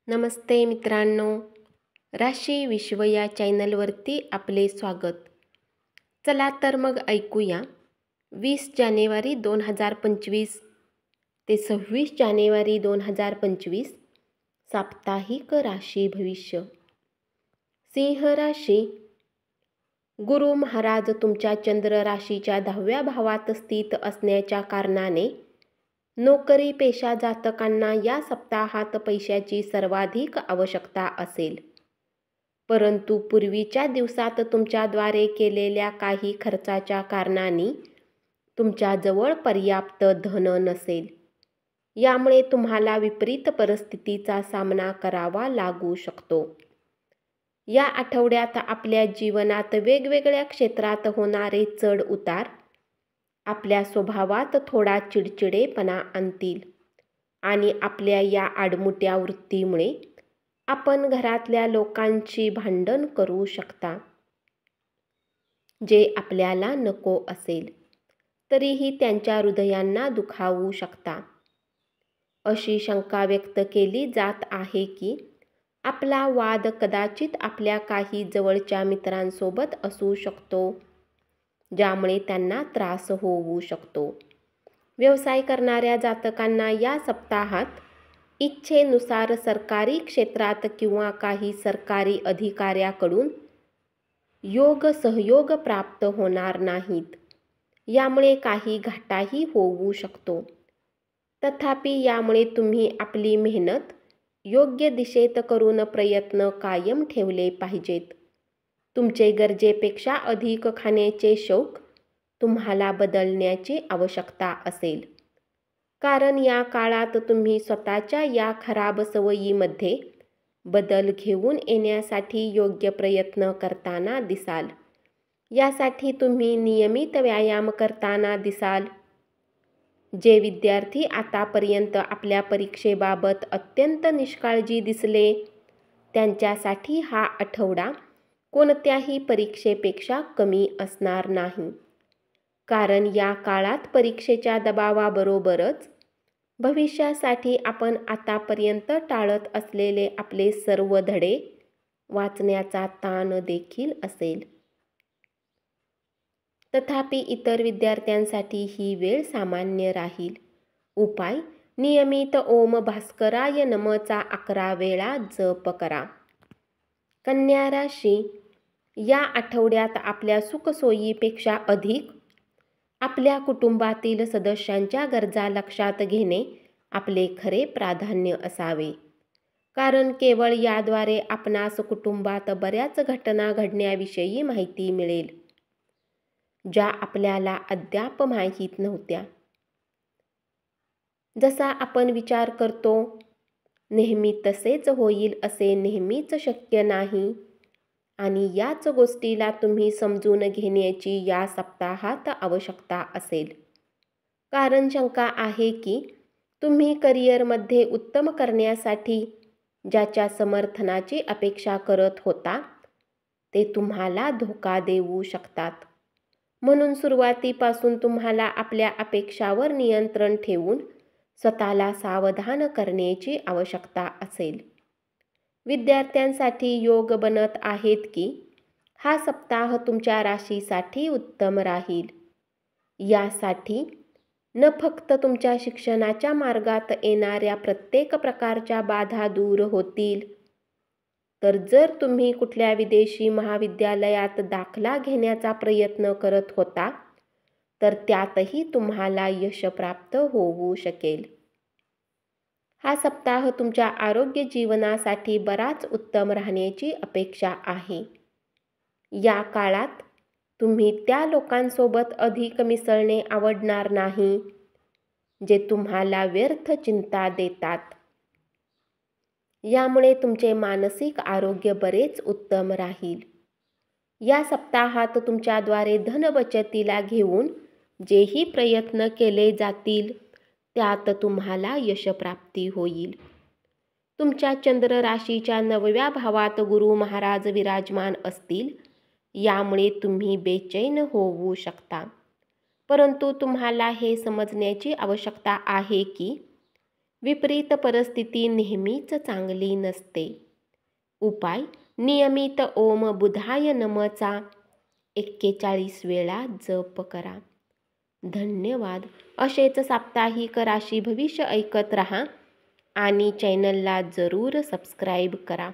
नमस्ते मित्रांनो, राशी विश्व या चॅनलवरती आपले स्वागत. चला तर मग ऐकूया 20 जानेवारी 2025 ते 26 जानेवारी 2025 साप्ताहिक राशी भविष्य. सिंह राशी. गुरु महाराज तुमच्या चंद्र राशीच्या 10व्या भावात स्थित असण्याच्या कारणाने नोकरी पेशा जातकांना या सप्ताहात पैशाची सर्वाधिक आवश्यकता असेल. परंतु पूर्वीच्या दिवसात तुमच्याद्वारे केलेल्या काही खर्चाच्या कारणाने तुमच्याजवळ पर्याप्त धन नसेल. यामुळे तुम्हाला विपरीत परिस्थितीचा सामना करावा लागू शकतो. या आठवड्यात आपल्या जीवनात वेगवेगळ्या क्षेत्रात होणारे चढ उतार आपल्या स्वभावात थोडा चिडचिडेपणा आणतील आणि आपल्या या आडमुठ्या वृत्तीमुळे आपण घरातल्या लोकांशी भांडण करू शकता, जे आपल्याला नको असेल तरीही त्यांच्या हृदयांना दुखावू शकता. अशी शंका व्यक्त केली जात आहे की आपला वाद कदाचित आपल्या काही जवळच्या मित्रांसोबत असू शकतो, ज्यामुळे त्यांना त्रास होऊ शकतो. व्यवसाय करणाऱ्या जातकांना या सप्ताहात इच्छेनुसार सरकारी क्षेत्रात किंवा काही सरकारी अधिकाऱ्याकडून सहयोग प्राप्त होणार नाहीत. यामुळे काही घाटाही होऊ शकतो. तथापि यामुळे तुम्ही आपली मेहनत योग्य दिशेत करून प्रयत्न कायम ठेवले पाहिजेत. तुमचे गरजेपेक्षा अधिक खाण्याचे शौक तुम्हाला बदलण्याची आवश्यकता असेल, कारण या काळात तुम्ही स्वतःच्या या खराब सवयीमध्ये बदल घेऊन येण्यासाठी योग्य प्रयत्न करताना दिसाल. यासाठी तुम्ही नियमित व्यायाम करताना दिसाल. जे विद्यार्थी आतापर्यंत आपल्या परीक्षेबाबत अत्यंत निष्काळजी दिसले, त्यांच्यासाठी हा आठवडा कोणत्याही परीक्षेपेक्षा कमी असणार नाही, कारण या काळात परीक्षेच्या दबावाबरोबरच भविष्यासाठी आपण आतापर्यंत टाळत असलेले आपले सर्व धडे वाचण्याचा ताण देखील असेल. तथापि इतर विद्यार्थ्यांसाठी ही वेळ सामान्य राहील. उपाय: नियमित ओम भास्कराय नम:चा 11 वेळा जप करा. कन्या राशी. या आठवड्यात आपल्या सुखसोयीपेक्षा अधिक आपल्या कुटुंबातील सदस्यांच्या गरजा लक्षात घेणे आपले खरे प्राधान्य असावे, कारण केवळ याद्वारे आपणास कुटुंबात बऱ्याच घटना घडण्याविषयी माहिती मिळेल, ज्या आपल्याला अद्याप माहीत नव्हत्या. जसा आपण विचार करतो नेहमी तसेच होईल असे नेहमीच शक्य नाही, आणि याच गोष्टीला तुम्ही समजून घेण्याची या सप्ताहात आवश्यकता असेल. कारण शंका आहे की तुम्ही करिअरमध्ये उत्तम करण्यासाठी ज्याच्या समर्थनाची अपेक्षा करत होता ते तुम्हाला धोका देऊ शकतात. म्हणून सुरुवातीपासून तुम्हाला आपल्या अपेक्षावर नियंत्रण ठेवून स्वतःला सावधान करण्याची आवश्यकता असेल. विद्यार्थ्यांसाठी योग बनत आहेत की हा सप्ताह तुमच्या राशीसाठी उत्तम राहील. यासाठी न फक्त तुमच्या शिक्षणाच्या मार्गात येणाऱ्या प्रत्येक प्रकारच्या बाधा दूर होतील, तर जर तुम्ही कुठल्या विदेशी महाविद्यालयात दाखला घेण्याचा प्रयत्न करत होता तर त्यातही तुम्हाला यश प्राप्त होऊ शकेल. हा सप्ताह तुमच्या आरोग्य जीवनासाठी बराच उत्तम राहण्याची अपेक्षा आहे. या काळात तुम्ही त्या लोकांसोबत अधिक मिसळणे आवडणार नाही, जे तुम्हाला व्यर्थ चिंता देतात. यामुळे तुमचे मानसिक आरोग्य बरेच उत्तम राहील. या सप्ताहात तुमच्याद्वारे धनबचतीला घेऊन जेही प्रयत्न केले जातील त्यात तुम्हाला यशप्राप्ती होईल. तुमच्या चंद्र राशीच्या 9व्या भावात गुरु महाराज विराजमान असतील, यामुळे तुम्ही बेचैन होऊ शकता. परंतु तुम्हाला हे समजण्याची आवश्यकता आहे की विपरीत परिस्थिती नेहमीच चांगली नसते. उपाय: नियमित ओम बुधाय नमचा 41 वेळा जप करा. धन्यवाद. असेच साप्ताहिक राशी भविष्य ऐकत रहा आणि चॅनलला जरूर सबस्क्राईब करा.